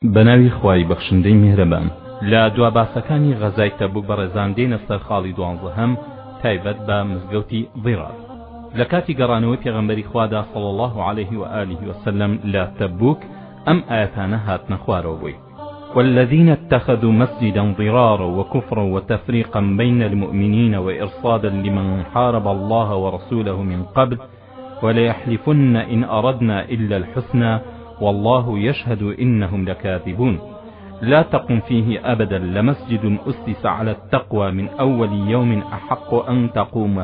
بەناوی خوای بەخشندەی میهرەبان. لە دوا باسەکانی غەزای تەبوک بەڕێزان دێنە سەر خاڵی 12 تایبەت بە مزگەوتی ضیرار. لە کاتی گەڕانەوەی پێغەمبەری خوادا صلی الله عليه و آله وسلم لە تەبوک ئەم ئاەتانە هاتنە خوارەوە بووی: والذين اتخذوا مسجدا ضرارا وكفرا وتفريقا بين المؤمنين وإرصادا لمن حارب الله ورسوله من قبل وليحلفن إن أردنا إلا الحسنى والله يشهد إنهم لكاذبون لا تقم فيه أبدا لمسجد أسس على التقوى من أول يوم أحق أن تقوم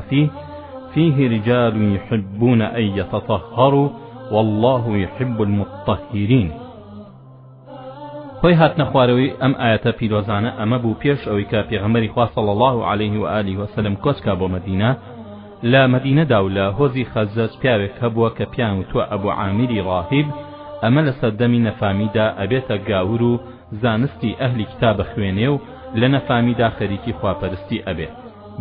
فيه رجال يحبون أن يتطهروا والله يحب المطهرين. خۆی هاتنە خوارەوەی ئەم ئاەتە پیرۆزانە ئەمە بوو پێش ئەوەی کە پێغەمبەری خوا صلی الله عليه و آله وسلم کۆچکا بۆ مەدینە. لە مەدینەدا و لە هۆزی خەزەج پیاوێک هەبووە کە پیان وتووە ئەبوو عامیری ڕاهیب. ئەمە لە سەردەمی نەفامیدا ئەبێتە گاور و زانستی ئەهلی کتابە خوێنێ و لە نەفامیدا خەریکی خواپەرستی ئەبێ.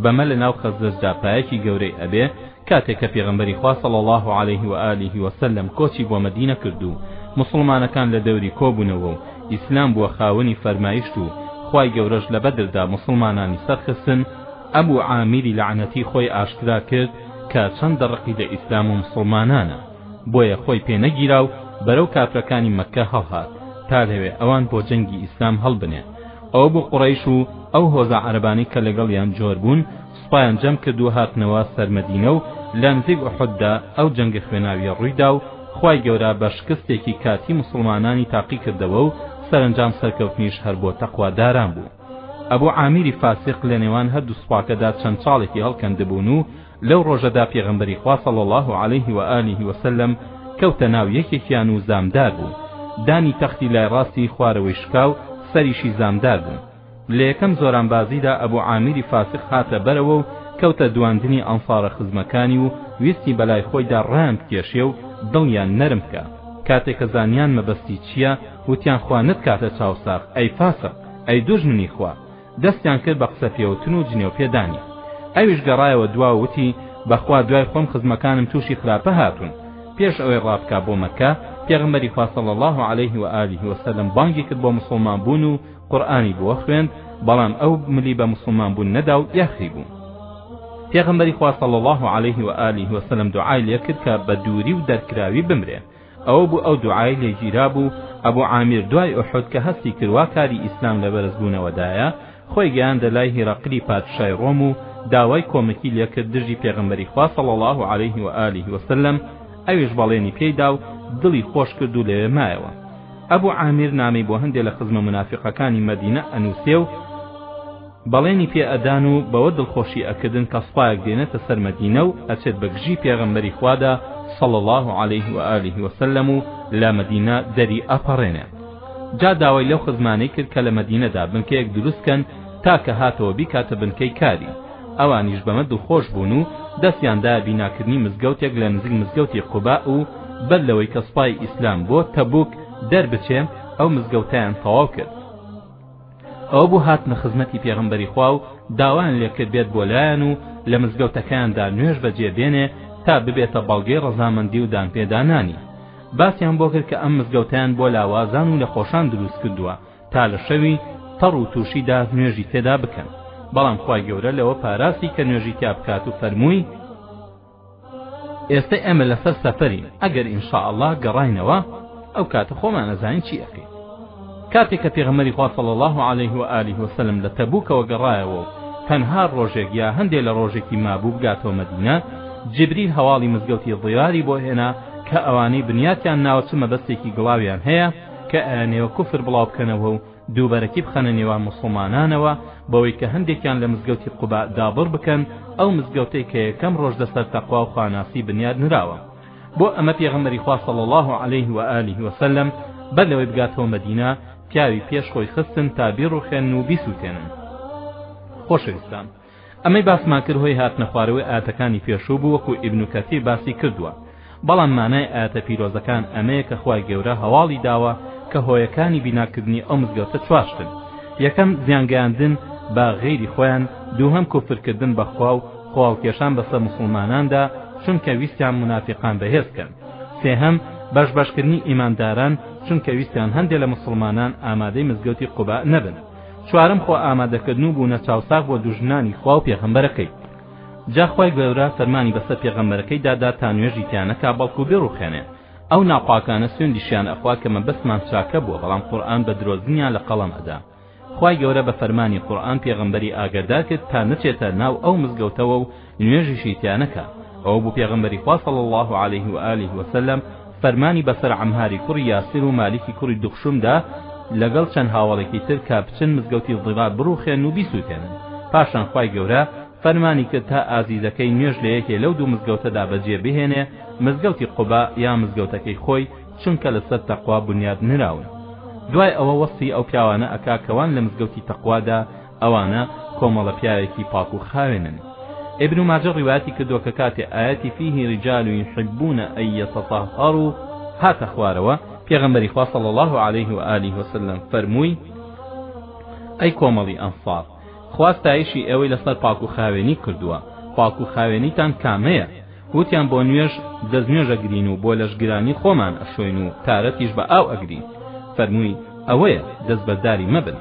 بەمە لە ناو خەزەجدا پایەکی گەورەی ئەبێ کاتێک کە پێغەمبەری خوا صلی الله عليه و آله وسلم کۆچی بۆ مەدینە کردو مسلمانەکان لە دەوری کۆبوونەوە و ئیسلام بووە خاوەنی فەرمایشت و خوای گەورەش لە بەدردا مسلمانانی سەرخستن. ئەبوو عامیری لعنەتی خۆی ئاشکرا کرد کە چەند دەڕقی لە ئیسلام و مسلمانانە، بۆیە خۆی پێنەگیرا و بەرەو کافرەکانی مەککە هەڵهات تا لەوێ ئەوان بۆ جەنگی ئیسلام هەڵبنێ. ئەو بوو قوڕەیش و ئەو هۆزە عەرەبانی کە لەگەڵیان جۆر بوون سوپایان جەم کردو هاتنەوە سەر مەدینە و لە نزیک ئوحوددا ئەو جەنگە خوێناویە ڕوویدا و خوای گەورە بە شکستێکی کاتی مسلمانانی تاقی کردەوە و سەرنجام سەرکەوتنیش هەر بۆ تەقواداران بوو. ئەبوو عامیری فاسق لە نێوان هەردوو سوپاکەدا چەند چاڵێکی هەڵکەندبوون و لەو ڕۆژەدا پێغەمبەری خوا صلی الله عليه و آله وسلم کەوتە ناو یەکێکیان و زامدار بوو. دانی تەختی لای ڕاستی خوارەوەی شکاو سەریشی زامدار بوو. لە یەکەم زۆرانبازیدا ئەبوو عامیری فاسق هاتە بەرەوە و کەوتە دواندنی ئەنفارە خزمەکانی و ویستی بەلای خۆیدا ڕام بکێشێ و دڵیان نەرم بکە. کاتێک کە زانیان مەبەستی چییە وتیان خوا نتکاتە چاوساخ، ئەی فاسق، ئەی دوژمنی خوا. دەستیان کرد بە قسە پێوتن و جنێو پێدانی. ئەویش گەڕایەوە دوا وتی بەخوا دوای خۆم خزمەکانم تووشی خراپە هاتون. پێش ئەوەی ڕابکا بۆ مەککە پێغەمبەری خوا صلی الله عليه و آله وسلم بانگی کرد بۆ مسلمان بوون و قورئانی بۆ خوێند، بەڵام ئەو ملی بە مسلمان بوون نەدا و یاخی بوو. پێغەمبەری خوا صلی الله عليه و آله وسلم دوعای لێ کرد کە بە دووری و دەرکراوی بمرێ. ئەوە بوو ئەو دوعای لێگیرا بوو. ئەبوو عامیر دوای ئوحود کە هەستی کردوا کاری ئیسلام لە بەرزبوونەوەدایە خۆی گەیاندە لای هیرەقلی پادشای ڕۆم و داوای کۆمەکی لێ کرد دژی پێغەمبەری خوا صلی الله عليه و آله وسلم. ئەویش بەڵێنی پێیدا و دڵی خۆش کرد و لەوێ مایەوە. ئەبوو عامیر نامی بۆ هەندێک لە خزمە منافقەکانی مەدینە ئەنووسێ و بەڵێنی پێ ئەدان و بەوە دڵخۆشی ئەکردن کە سوپایەک دێنێتە سەر مەدینە و ئەچێت بە گژی پێغەمبەری خوادا صلی الله عليه و آله وسلم و لە مەدینە دەری ئەپەڕێنێ. جا داوای لەو خزمانەی کرد کە لە مەدینەدا بنکەیەک دروستکەن تا کە هاتەوە بیکاتە بنکەی کاری. ئەوانیش بەمە دڵخۆش بوون و دەستیاندا بیناکردنی مزگەوتێک لە نزیک مزگەوتی قوبا و بەر لەوەی کە سوپای ئیسلام بۆ تەبوک دەربچێ ئەو مزگەوتیان تەواو کرد. ئەوە بوو هاتنە خزمەتی پێغەمبەری خوا و داوایان لێ کرد بێت بۆ لایەن و لە مزگەوتەکاندا نوێژ بەجێ بێنێ تا ببێتە بەڵگەی ڕەزامەندی و دانپێدانانی. باسییان بۆ کرد کە ئەم مزگەوتیان بۆ لاوازان و لە خۆشان دروست کردووە تا لە شەوی تەڕ و تووشیدا نوێژی تێدا بکەن. بەڵام خوای گەورە لەوە پاراسی کە نوێژی تیا بکات و فەرمووی ئێستا ئێمە لەسەر سەفەرین، ئەگەر ئینشاءالله گەڕاینەوە ئەو کاتە خۆمان ئەزانین چی ئەکەین. کاتێک کە پێغەمبەری خوا صلی الله عليه و آله وسلم لە تەبوکەوە گەڕایەوە و تەنها ڕۆژێک یا هەندێک لە ڕۆژێکی مابوو بگاتەوە مەدینە، جبریل هەواڵی مزگەوتی ضیاری بۆ هێنا کە ئەوانەی بنیاتیان ناوە چ مەبەستێکی گڵاویان هەیە کە ئەیانەوە کوفر بڵاو بکەنەوە و دووبەرەکی بخەنە نێوان مسلمانانەوە بەوەی کە هەندێکیان لە مزگەوتی قوبا دابڕ بکەن، ئەو مزگەوتەی کە یەکەم ڕۆژ لەسەر تەقوا و خواناسی بنیاد نراوە. بۆ ئەمە پێغەمبەری خوا صلی الله عليه و آله وسلم بەر لەوەی بگاتەوە مەدینە پیاوی پێش خۆی خستن تا بیڕوخێن و بیسووتێنن. خۆشەویستان، ئەمەی باسمان کرد هۆی هاتنە خوارەوەی ئاەتەکانی پێشوو بوو وەکو ئیبن کەثیر باسی کردووە. بەڵام مانای ئاەتە پیرۆزەکان ئەمەیە کە خوای گەورە هەواڵی داوە کە هۆیەکانی بیناکردنی ئەو مزگەوتە چواشتن. یەکەم زیانگەیاندن بە غەیری خۆیان، دووهەم کوفرکردن بەخوا و خواڵکێشان بەسەر مسلماناندا چونکە ویستیان منافقان بەهێز کەن، سێهەم بەشبەشکردنی ئیمانداران چونکە ویستیان هەندێک لە مسلمانان ئامادەی مزگەوتی قوبا نەبن. چوارم خۆ ئامادەکردن و بوونە چاوساغ بۆ دوژمنانی خوا و پێغەمبەرەکەی. جا خوای گەورە فەرمانی بەسەر پێغەمبەرەکەی دادا تا نوێژی تیانەکە بەڵکو بێڕوخێنێ. ئەو ناپاکانە سوێندیشیان ئەخوا کە مەبەستمان چاکە بووە، بەڵام قورئان بە درۆزنیان لە قەڵەم ئەدا. خوای گەورە بە فەرمانی قورئان پێغەمبەری ئاگادار کرد تا نەچێتە ناو ئەو مزگەوتەوە و نوێژیشی تیانەکە. ئەو بوو پێغەمبەری خوا صلی الله علیه و آله وسلم فەرمانی بەسەر عەماری کوڕی یاسیر و مالیکی کوڕی دوخشومدا لەگەڵ چەند هاوڵێکی تر کە بچن مزگەوتی ضیغار بڕوخێن و بیسووتێنن. پاشان خوای گەورە فەرمانی کرد تا ئازیزەکەی نوێژ لە یەکێ لەو دوو مزگەوتەدا بەجێ بهێنێ، مزگەوتی قوبا یا مزگەوتەکەی خۆی، چونکە لەسەر تەقوا بنیاد نراون. دوای ئەوە وەستی ئەو پیاوانە ئەکا کەوان لە مزگەوتی تەقوادا ئەوانە کۆمەڵە پیاوێکی پاک و خاوێنن. ابن ماجه ڕیواەتی کردووە کە کاتێ ئاەتی فیه رجال يحبون أن يتطهروا هاتە خوارەوە، پێغەمبەری خوا صلی الله علیه و آله وسلم فەرمووی: ئەی کۆمەڵی ئەنسار، خواستایشی ئێوەی لەسەر پاک و خاوێنی کردووە، پاک و خاوێنیتان کامەیە؟ وتیان بۆ نوێژ دەستنوێژ ئەگرین و بۆ لەشگرانی خۆمان ئەشۆین و تارەتیش بە ئاو ئەگرین. فەرمووی: ئەوەیە، دەستبەرداری مەبن.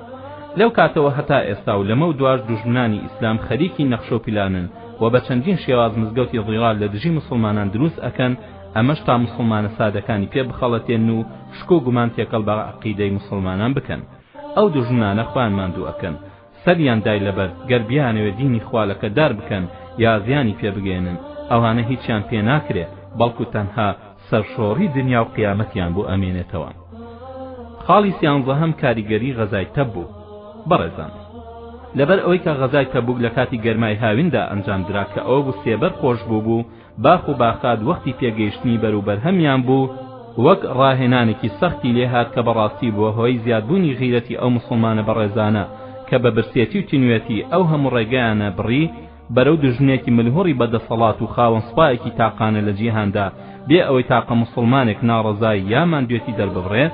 لەو کاتەوە هەتا ئێستا و لەمە و دوار دوژمنانی ئیسلام خەریکی نەخشە و پیلانن و بە چەندین شێواز مزگەوتی ضیغار لە دژی مسلمانان دروست ئەکەن، ئەمەش تا مسلمانە سادەکانی پێ بخەڵەتێن و شکو و گومان تێکەڵ بە عەقیدەی مسلمانان بکەن. ئەو دوژمنانە خوان ماندوو ئەکەن، سەریان دای لەبەر گەر بیانەوێ دینی خوا لەکەدار بکەن یا زیانی پێ بگێنن، ئەوانە هیچیان پێ ناکرێ، بەڵکو تەنها سەرشۆڕی دنیا و قیامەتیان بۆ ئەمێنێتەوە. خاڵی سیانزەهەم کاریگەری غەزای تەبوک. بەڕێزان، لەبەر ئەوەی کە غەزای تەبوک لە کاتی گەرمای هاویندا ئەنجامدرا کە ئەوە بوو سێبەر خۆش بوو، باخ و باخات وەختی پێگەیشتنی بەروبەر هەمیان بوو، وەک ڕاهێنانێکی سەختی لێهات کە بەڕاستی بووە هۆی زیادبوونی غیرەتی ئەو مسلمانە بەڕێزانە کە بە برسێتی و تینوێتی ئەو هەموو ڕێگەیانە بڕی بەرەو دژنێکی ملهوڕی بەدەسەڵات و خاوەن سوپایەکی تاقانە لە جیهاندا بێ ئەوەی تاقە مسلمانێک ناڕەزای یامان دوێتی دەرببڕێت.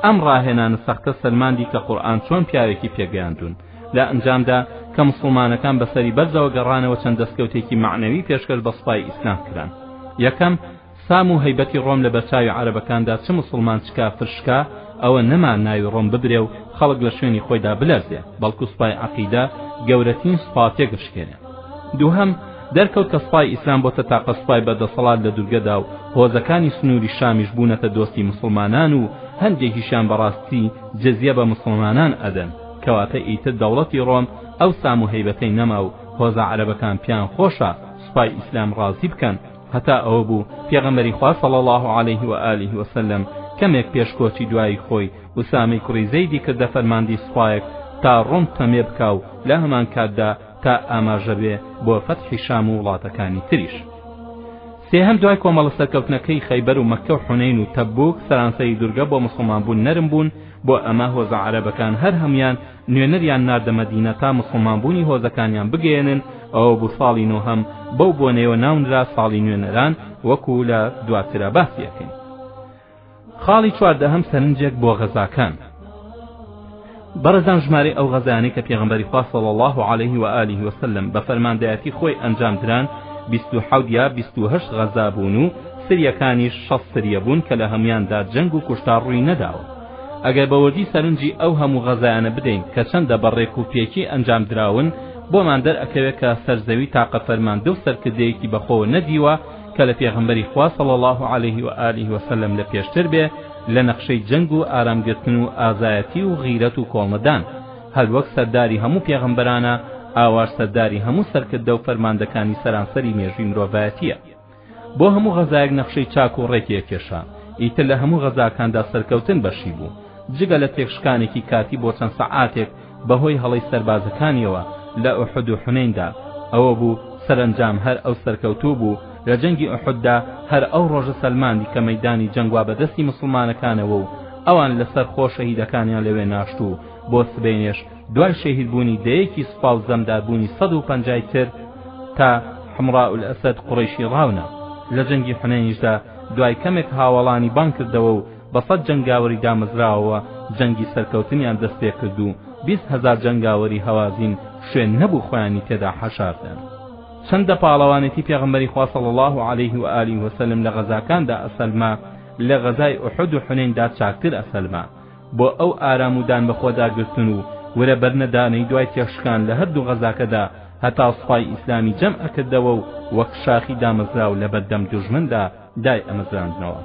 ئەم ڕاهێنانە سەختە سەلماندی کە قورئان چۆن پیاوێکی پێگەیاندون. لە ئەنجامدا کە مسلمانەکان بەسەری بەرزەوە گەڕانەوە چەند دەستکەوتێکی معنەوی پێشکەش بە سوپای ئیسلام کران. یەکەم، سام و هەیبەتی ڕۆم لە بەرچاوی عەرەبەکاندا چ مسلمان چ کافر شکا، ئەوە نەمان ناوی ڕۆم ببرێ و خەڵک لە شوێنی خۆیدا بلەرزێ، بەڵکو سوپای عەقیدە گەورەترین سوپا تێگەشکێنێ. دووهەم، دەرکەوت کە سوپای ئیسلام بۆتە تاقە سوپای بەدەسەڵات لە دوورگەدا و هۆزەکانی سنووری شامیش بوونەتە دۆستی مسلمانان و هەندێکیشیان بەڕاستی جزیە بە مسلمانان ئەدەن، کەواتە ئیتر دەوڵەتی ڕۆم ئەو سام و هەیبەتەی نەما و هۆزە عەرەبەکان پیان خۆشە سوپای ئیسلام ڕازی بکەن، هەتا ئەوە بوو پێغەمبەری خوا صلی الله علیه و آله وسلم کەمێک پێشکۆچی دوایی خۆی وسامەی کوڕی زەیدی کردە فەرماندی سوپایەک تا ڕۆم تەمێ بکاو لە هەمان کاتدا تا ئاماژە بێ بۆ فەتحی شام و وڵاتەکانی تریش. سێهەم، دوای کۆمەڵە سەرکەوتنەکەی خەیبەر و مەککە و حونەین و تەبوک سەرانسەری دوورگە بۆ مسلمان بوون نەرم بوون، بۆ ئەمە هۆزە عەرەبەکان هەر هەمویان نوێنەریان ناردە مەدینە تا مسلمان بوونی هۆزەکانیان بگەێنن. ئەوە بوو ساڵی نۆهەم، بەو بۆنەوە ناونرا ساڵی نوێنەران، وەکو لە دواترە باسی ئەکەین. خاڵی چواردەهەم، سەرنجێک بۆ غەزاکان. بەڕێزان، ژمارەی ئەو غەزایانەی کە پێغەمبەری خوا صلی الله علیه و آله وسلم بە فەرماندەیەتی خۆی ئەنجام دران 27 یا 28 غەزا بوون و سریەکانیش 6 سریە بوون کە لە هەمویاندا جەنگ و کوشتار ڕووی نەداوە. ئەگەر بەوەردی سەرنجی ئەو هەموو غەزایانە بدەین کە چەندە بەڕێک و پێکی ئەنجام دراون، بۆمان دەرئەکەوێت کە سەرزەوی تاقە فەرماندە و سەرکردەیەکی بەخۆوە نەدیوە کە لە پێغەمبەری خوا صلی الله علیه و آله وسلم لە پێشتر بێ لە نەخشەی جەنگ و ئارامگرتن و ئازایەتی و غیرەت و کۆڵمەدان، هەر وەک سەرداری هەموو پێغەمبەرانە ئاوار سەرداری هەموو سەرکردە و فەرماندەکانی سەرانسەری مێژووی مرۆڤایەتیە. بۆ هەموو غەزایەک نەخشەی چاک و ڕێکی کێشا. ئیتر لە هەموو غەزاکاندا سەرکەوتن بەشی بوو، جگە لە تێکشکانێکی کاتی بۆ چەند سەعاتێک بەهۆی هەڵەی سەربازەکانیەوە لە ئوحود و حونەیندا. ئەوە بوو سەرنجام هەر ئەو سەرکەوتوو بوو لە جەنگی ئوحوددا هەر ئەو ڕۆژە سەلماندی کە مەیدانی جەنگ وا بەدەستی مسلمانەکانەوە و ئەوان لەسەر خۆ شەهیدەکانیان لەوێ ناشت و بۆ سبەینێش دوای شەهیدبوونی دەیەکی سوپا و زەمداربوونی 150 تر تا حمراء الأسد قڕیشی ڕاونە. لە جەنگی حونەینیشدا دوای کەمێک هاوڵانی بان کردەوە و بە 100 جەنگاوەری دامەزراوەوە جەنگی سەرکەوتنیان دەست پێ کرد و 20,000 جەنگاوەری هەوازین شوێن نەبوو خۆیانی تێدا حەشاردن. چەندە پاڵەوانێتی پێغەمبەری خوا صلی الله علیه و آله وسلم لە غەزاکاندا ئەسەلما لە غەزای ئوحود و حونەیندا چاکتر ئەسەلما بۆ ئەو ئارام و دان بەخۆداگرتن و وەرە بەرنەدانەی دوای تێشکان لە هەردوو غەزاکەدا هەتا سوپای ئیسلامی جەم ئەکردەوە و وەک شاخی دامەزراو لە بەردەم دوژمندا دای ئەمەزراندنەوە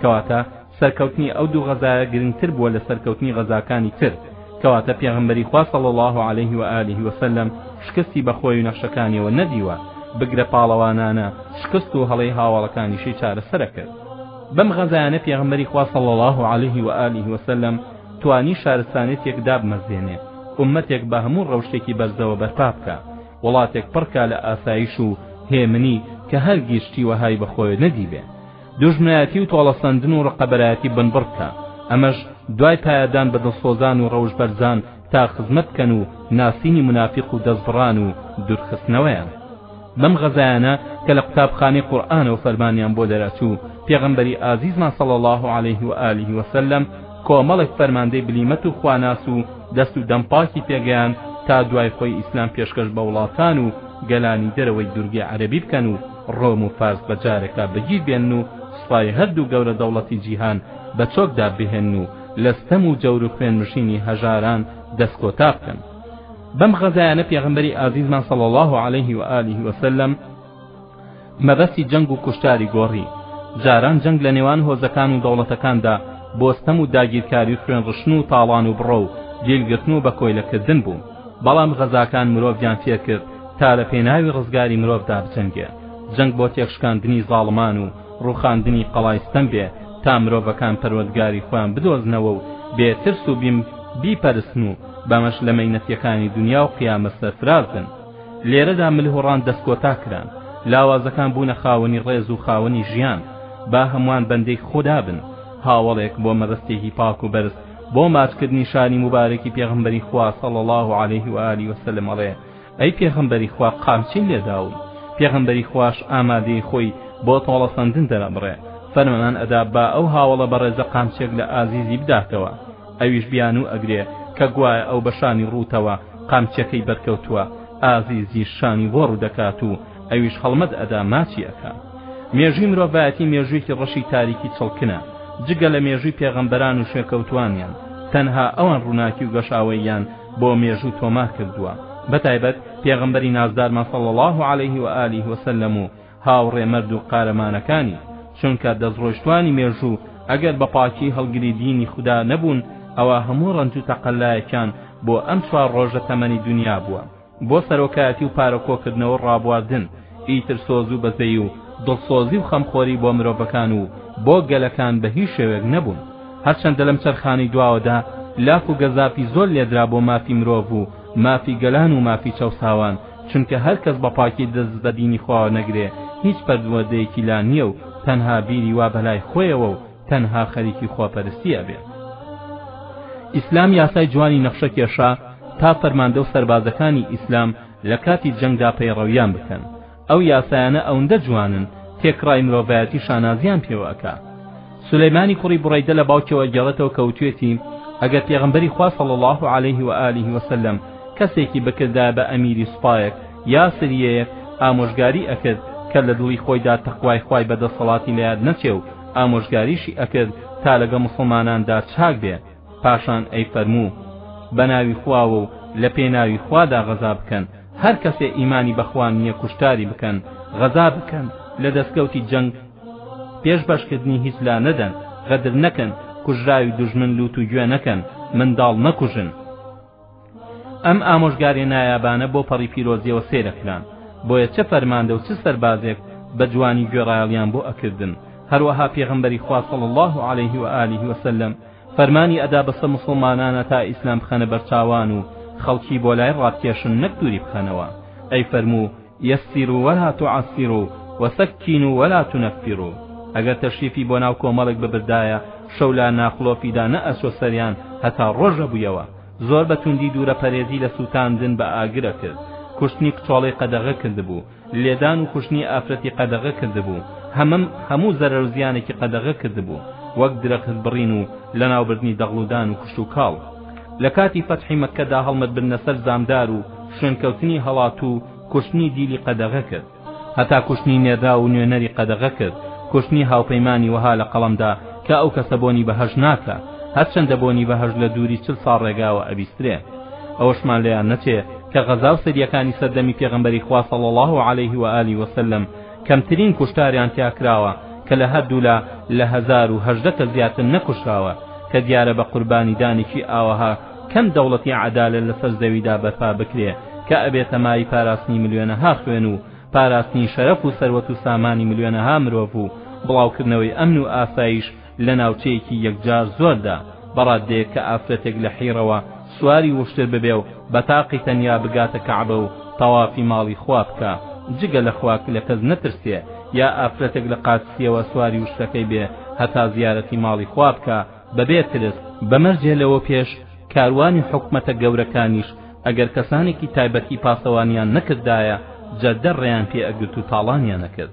کەواتە سەرکەوتنی ئەو دوو غەزایە گرنگتر بووە لە سەرکەوتنی غەزاکانی تر کەواتە پێغەمبەری خوا صلی الله علیه و آله و سلم شکستی بەخۆی و نەخشەکانیەوە نەدیوە بگرە پاڵەوانانە شکست و هەڵەی هاوڵەکانیشی چارەسەرە کرد بەم غەزایانە پێغەمبەری خوا صلی الله علیه و آله و سلم توانی شارستانێتێک دابمەزێنێ ئومەتێک بە هەموو ڕەوشتێکی بەرزەوە بەرپا بکە وڵاتێک پڕکا لە ئاسایش و هێمنی کە هەر گیشتی وەهای بەخۆی نەدیبێ دوژمنایەتی و تۆڵەسەندن و ڕقەبەرایەتی بنبڕ بکە ئەمەش دوای پایەدان بە دڵسۆزان و ڕەوشبەرزان تا خزمەت بکەن و ناسینی منافق و دەستبڕان و دوورخستنەوەیان بەم غەزایانە کە لە قوتابخانەی قورئانەوە فەرمانیان بۆ دەرەچوو پێغەمبەری ئازیزمان صلی الله علیه و آله و سلم کۆمەڵێک فەرماندەی بلیمەت و خواناس و دەست و دەمپاکی پێگەیان تا دوای خۆی ئیسلام پێشکەش بە وڵاتان و گەلانی دەرەوەی دورگی عەرەبی بکەن و ڕۆم و فارس بەجارێکا بەگیر بێن و سوپای هەردوو گەورە دەوڵەتی جیهان بە چۆکدا بهێن و لەستەم و جەور و خوێنمشینی هەژاران دەستکۆتا بکەن بەم غەزایانە پێغەمبەری ئازیزمان صلی الله علیه و آله و سلم مەبەستی جەنگ و کوشتاری گۆڕی جاران جەنگ لە نێوان هۆزەکان و دەوڵەتەکاندا بۆستەم و داگیرکاری و خوێنڕشن و تاڵان و بڕۆ و دیلگرتن و بە کۆیلەکردن بوو بەڵام غەزاکان مرۆڤیان فێر کرد تا لە پێناوی ڕزگاری مرۆڤدا بجەنگێ جەنگ بۆ تێکشکاندنی زاڵمان و ڕوخاندنی قەڵایستەم بێ تا مرۆڤەکان پەروەردگاری خۆیان بدۆزنەوە و بێترس و بیپەرستن و بەمەش لە مەینەتیەکانی دنیا و قیامەت سەرفراز بن لێرەدا ملهوڕان دەستکۆتا کران لاوازەکان بوونە خاوەنی ڕێز و خاوەنی ژیان با هەمووان بەندەی خۆدا بن هاوڵێک بۆ مەبەستێکی پاک و بەرز بۆ ماچکردنی شانی مبارەکی پێغەمبەری خوا صلی الله علیه و آله و سلم ئەڵێ ئەی پێغەمبەری خوا قامچین لێداوم پێغەمبەری خواش ئامادەی خۆی بۆ تۆڵەسەندن دەرەبڕێ فەرمان ئەدا با ئەو هاوڵە بەڕێزە قامچێک لە ئازیزی بداتەوە ئەویش بیان و ئەگرێ کە گوایە ئەو بەشانی ڕووتەوە قامچەکەی بەرکەوتووە ئازیزی شانی بۆ ڕوو دەکات و ئەویش هەڵمەت ئەدا ماچی ئەکا مێژووی مرۆڤایەتی مێژوویەکی ڕەشی تاریکی چڵکنە جگە لە مێژووی پێغەمبەران و شوێکەوتوانیان تەنها ئەوان ڕووناکی و گەشاوەیان بۆ مێژوو تۆمار کردووە بەتایبەت پێغەمبەری نازدارمان صلی الله علیه و آله و سلم و هاوڕێ مەرد و قارەمانەکانی چونکە دەستڕۆیشتوانی مێژوو ئەگەر بە پاکی هەڵگری دینی خوددا نەبوون ئەوە هەموو ڕەنج و تەقەلایەکان بۆ ئەم چوار ڕۆژە تەمەنی دنیا بووە بۆ سەرۆکایەتی و پارەکۆکردنەوە ڕابواردن ئیتر سۆز و بەزەی و دڵسۆزی و خەمخۆری بۆ مرۆڤەکان و بۆ گەلەکان بە هیچ شێوێک نەبوون هەرچەندە لەم چەرخانی دواوەدا لاف و گەزاپی زۆر لێدرا بۆ مافی مرۆڤ و مافی گەلان و مافی چەوساوان چونکە هەر کەس بە پاکی دەست بە دینی خوا نەگرێ هیچ پەروەردەیەکی لا نییە و تەنها بیری وا بەلای خۆیەوە و تەنها خەریکی خواپەرستی ئەبێ ئیسلام یاسای جوانی نەخشە کێشا تا فەرماندە و سەربازەکانی ئیسلام لە کاتی جەنگدا پەیڕەویان بکەن ئەو یاسایانە ئەوەندە جوانن تێکڕای مرۆڤایەتی شانازیان پێوەکە سولەیمانی کوڕی بوڕەیدە لە باوکەوە گەڵێتەوە کەوتوێتی ئەگەر پێغەمبەری خوا صلی الله علیه و آله و سلم کەسێکی بکردا بە ئەمیری سوپایەک یا سریەیەک ئامۆژگاری ئەکرد کە لە دڵی خۆیدا تەقوای خوای بەدەسەڵاتی لەیاد نەچێ و ئامۆژگاریشی ئەکرد تا لەگە مسلماناندا چاک بێ پاشان ئەی فەرموو بە ناوی خواوە و لە پێناوی خوادا غەزا بکەن هەر کەسێ ئیمانی بەخوا نییە کوشتاری بکەن غەزا بکەن لە دەستکەوتی جەنگ پێش بەشکردنی هیچ لا نەدەن غەدر نەکەن کوژراوی دوژمن لوت و گوێ نەکەن منداڵ نەکوژن ئەم ئامۆژگاری نایابانە بۆ پەڕی پیرۆزیەوە سێرەکران بۆیە چه فەرماندە و چ سەربازێک بە جوانی گوێڕایەڵیان بۆ ئەکردن هەروەها پێغەمبەری خوا صلی الله علیه و آله و سلم فەرمانی ئەدا بەسەر مسلمانانە تا ئیسلام بخەنە بەرچاوان و خەڵکی بۆ لای ڕاتکێشن نەک دووری بخەنەوە ئەی فەرموو یەسیروا وەلا تعەسیروا وەسەکینوا وەلا تونەفیروا ئەگەر تەشریفی بۆ ناو کۆمەڵێک ببردایە شەو لا ناخڵۆفیدا نەئەچۆ سەریان هەتا ڕۆژە بوویەوە زۆر بە توندی دوورە پەرێزی لە سووتاندن بە ئاگرە کرد کوشتنی کچۆڵەی قەدەغە کردبوو لێدان و کوشتنی ئافرەتی قەدەغە کردبوو هەموو زەرەر و زیانێکی قەدەغە کردبوو وەک درەخت بڕین و لە ناوبردنی دەغڵودان و کوشت و کاڵ لە کاتی فەتحی مەککەدا هەڵمەت بردنە سەر زامدار و شوێنکەوتنی هەڵات و کوشتنی دیلی قەدەغە کرد هەتا کوشتنی نێدا و نوێنەری قەدەغە کرد کوشتنی هاوپەیمانی وەها لە قەڵەمدا کە ئەو کەسە بۆنی بەهەژ ناکە هەرچەندە بۆنی بەهەژ لە دووری 40 ساڵ ڕێگاوە ئەبیسترێ. ئەوەشمان لێیان نەچێ کە غەزا و سەریەکانی سەردەمی پێغەمبەری خوا صلی الله علیه و آله وسلم کەمترین کوشتاریان تیا کراوە کە لە هەردوو لە 1018 کەس زیاتر نەکوشراوە کە دیارە بە قوربانی دانێکی ئاوەها کەم دەوڵەتی عەدالەت لەسەر زەویدا بەرپا بکرێ کە ئەبێتە مای پاراستنی ملیۆنەها خوێن و پاراستنی شەرەف و سەروەت و سامانی ملیۆنەها مرۆڤ و بڵاوکردنەوەی ئەمن و ئاسایش لە ناوچەیەکی یەکجار زۆردا بەڕادەیە کە ئافرەتێک لە حیڕەوە سواری وشتر ببێ و بەتاقی تەنیا بگاتە کەعبە و تەوافی ماڵی خوا بکە جگە لە خوا لە کەس نەترسێ یا ئافرەتێک لە قادسیەوە سواری وشتەکەی بێ هەتا زیارەتی ماڵی خوا بکە بەبێ ترس بەمەرجێ لەوە پێش کاروانی حکومەتە گەورەکانیش ئەگەر کەسانێکی تایبەتی پاسەوانیان نەکردایە جەردە ڕێیان پێ ئەگرت و تاڵانیان نەکرد.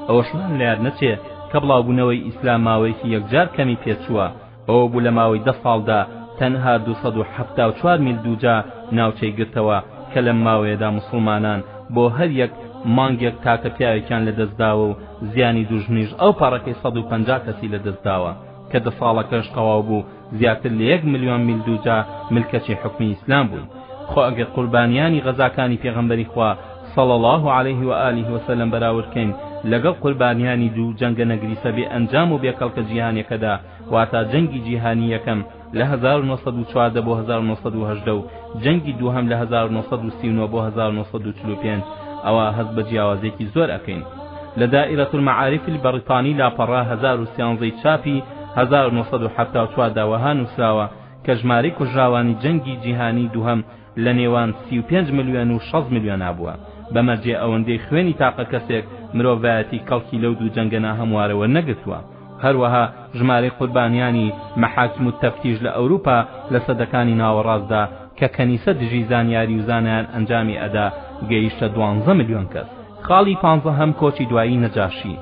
ئەوەشمان لێیان نەچێ کە بڵاوبوونەوەی ئیسلام ماوەیەکی یەکجار کەمی پێچووە ئەوە بوو لە ماوەی 10 ساڵدا تەنها 274 میل دووجا ناوچەی گرتەوە کە لەم ماوەیەدا مسلمانان بۆ هەر یەک مانگێک تاکە پیاوێکیان لەدەستداوە و زیانی دوژنیش ئەو پارەکەی 150 کەسی لەدەستداوە کە 10 ساڵەکەش تەواو بوو زیاتر لە 1 ملیۆن میل دووجا ملکەتی حکمی ئیسلام بوون. خۆ ئەگەر قوربانیانی غەزاکانی پێغەمبەری خوا صلی الله علیه و آله وسلم بەراوردکەین لەگەڵ قوربانیانی دوو جەنگە نەگریسە بێ ئەنجام و بێکەڵکە جیهانیەکەدا واتە جەنگی جیهانی یەکەم لە 1914 بۆ 1918 و جەنگی دووهەم لە 1939 بۆ 1945 ئەوە هەست بە جیاوازێکی زۆر ئەکەین. لە دائیرەة المعارف البریتانی لاپەڕا 1013 چاپی 1974 داوەها نووسراوە کە ژمارەی کوژراوانی جەنگی جیهانی دووهەم لە نێوان 35 ملیۆن و 6 ملیۆن بووە بەمەرجێ ئەوەندەی خوێنی تاقە کەسێک مرۆڤایەتی کەڵکی لەو دوو جەنگەنا هەموارەوە نەگرتووە. هەروەها ژمارەی قوربانیانی مەحاکم و تەفتیش لە ئەوروپا لە سەدەکانی ناوەڕاستدا کە کەنیسە دژی زانیاری و زانایان ئەنجامی ئەدا گەیشتە 12 ملیۆن کەس. خاڵی 15 کۆچی دوایی نەجاشی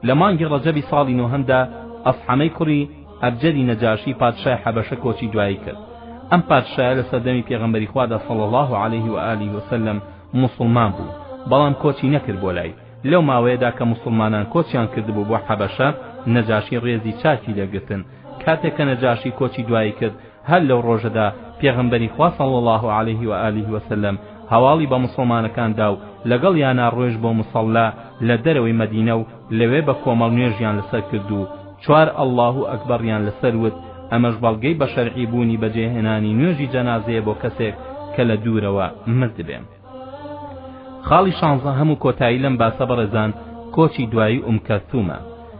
لە مانگی ڕەجەبی ساڵی 9دا ئەسحەمەی کوڕی ئەبجەری نەجاشی پادشای حەبەشە کۆچی دوایی کرد. ئەم پادشایە لە سەردەمی پێغەمبەری خوادا صلی الله علیه و آله وسلم مسلمان بوو بەڵام کۆچی نەکرد بۆ لای. لەو ماوەیەدا کە مسلمانان کۆچیان کردبوو بۆ حەبەشە نەجاشی ڕێزی چاکی لەگرتن. کاتێک کە نەجاشی کۆچی دوایی کرد هەر لەو ڕۆژەدا پێغەمبەری خوا صلی الله علیه و آله وسلم هەواڵی بە مسلمانەکاندا و لەگەڵ یانا ڕۆژ بۆ موسەڵا لە دەرەوەی مەدینە و لەوێ بە کۆمەڵ نوێژیان لەسەر کرد و 4 الله ئەکبەریان لەسەر وت. ئەمەش بەڵگەی بە شەرعی بوونی بەجێهێنانی نوێژی جەنازەیە بۆ کەسێک کە لە دوورەوە مرد بێ. خاڵی 16 کۆتایی لەم باسە بەڕێزان کۆچی دوایی کەلثومە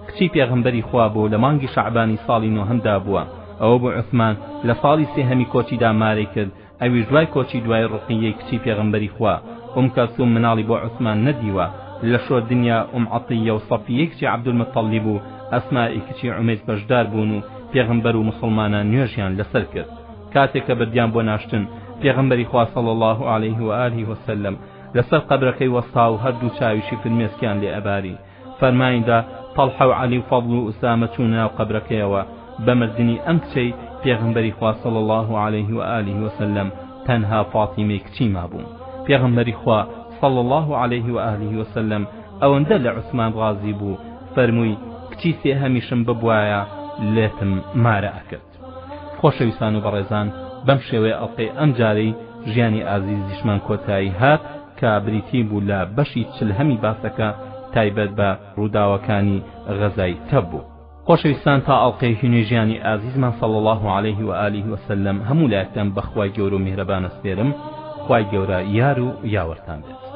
کچی پێغەمبەری خوا بوو لە مانگی شەعبانی ساڵی 9دا بووە. ئەوە بۆ عوسمان لە ساڵی 3 کۆچیدا مارەی کرد. ئەویش دوای کۆچی دوای ڕقیەی کچی پێغەمبەری خوا کەلثوم مناڵی بۆ عوسمان نەدیوە. لە شۆ دنیا عەتیە و سەفیە کچی عەبدولمەتەڵیب و ئەسمائی کچی عومەیس بەشدار بوون و پێغەمبەر و مسلمانان نوێژیان لەسەر کرد. کاتێک کە بردیان بۆ ناشتن پێغەمبەری خوا صلی الله علیه و آله وسلم لەسەر قەبرەکەی وەستا و هەردوو چاویشی فرمێسکیان لێ ئەباری. فەرمایدا تەڵحە و عەلی و فەضڵ و ئوسامە چوونە ناو قەبرەکەیەوە. بە مردنی ئەم کچەی پێغەمبەری خوا صلی الله علیه و آله وسلم تەنها فاتیمەی کچی مابوو. پێغەمبەری خوا صلی الله علیه و آله وسلم ئەوەندە لە عوسمان ڕازی بوو فەرمووی کچی سێهەمیشم ببوایە لێتم مارە ئەکرد. خۆشەویستان و بەڕێزان بەم شێوەیە ئەڵقەی ئەم جارەی ژیانی ئازیزیشمان کۆتایی هات کە بریتی بوو لە بەشی 40 باسەکە تایبەت بە ڕووداوەکانی غەزای تەبوک. خۆشەویستان تا ئەڵقەی ژیانی ئازیزمان صلی الله علیه و آله وسلم هەموو لایەکتان بەخوای گەورە و میهرەبان ئەسپێرم. خوای گەورە یار و یاوەرتان بێت.